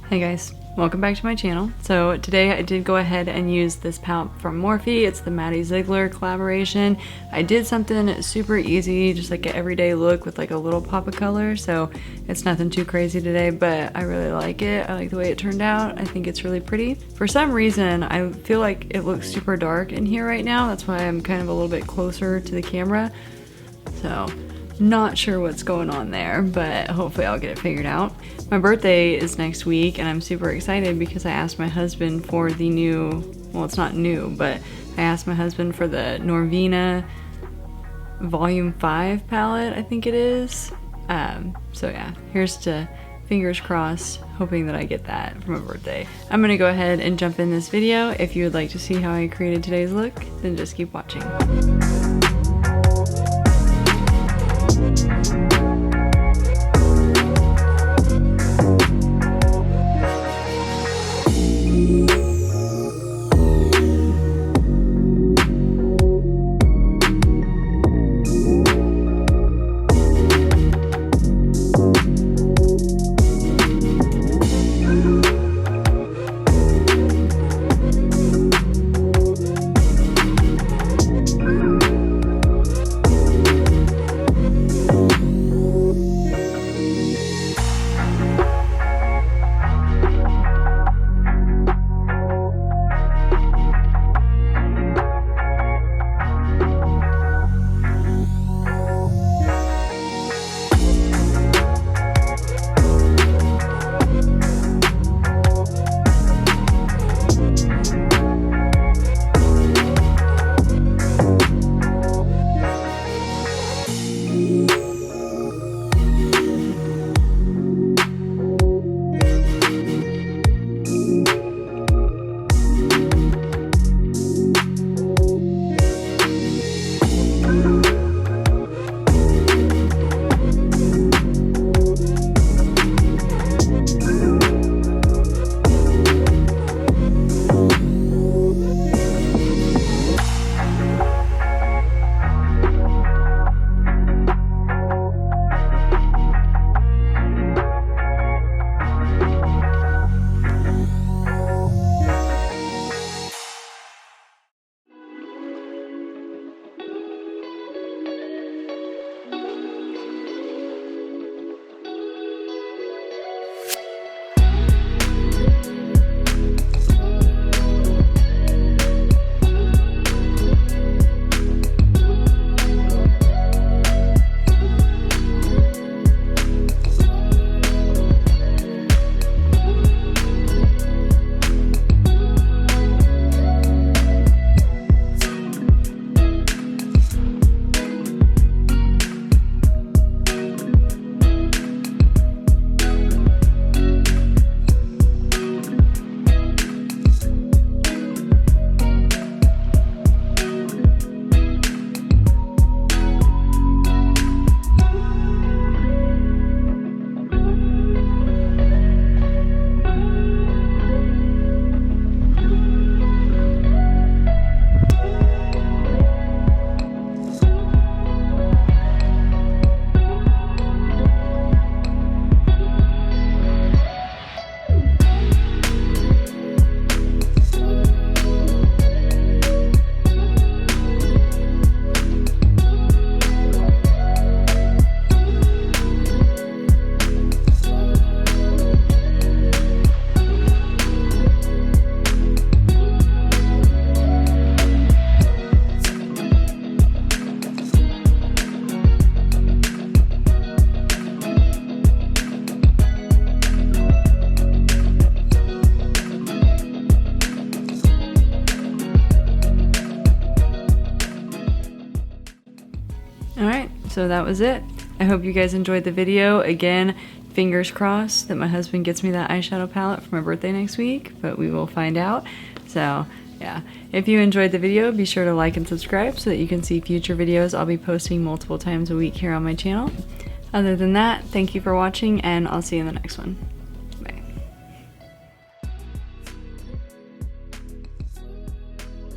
Hey guys, welcome back to my channel. So today I did go ahead and use this palette from Morphe. It's the Maddie Ziegler collaboration. I did something super easy, just like an everyday look with like a little pop of color. So it's nothing too crazy today, but I really like it. I like the way it turned out. I think it's really pretty. For some reason, I feel like it looks super dark in here right now. That's why I'm kind of a little bit closer to the camera. So not sure what's going on there, but hopefully I'll get it figured out. My birthday is next week and I'm super excited because I asked my husband for the new, well, it's not new, but I asked my husband for the Norvina Volume 5 palette, I think it is. So yeah, here's to fingers crossed, hoping that I get that for my birthday. I'm gonna go ahead and jump in this video. If you would like to see how I created today's look, then just keep watching. Alright, so that was it. I hope you guys enjoyed the video. Again, fingers crossed that my husband gets me that eyeshadow palette for my birthday next week, but we will find out. So yeah, if you enjoyed the video, be sure to like and subscribe so that you can see future videos I'll be posting multiple times a week here on my channel. Other than that, thank you for watching and I'll see you in the next one.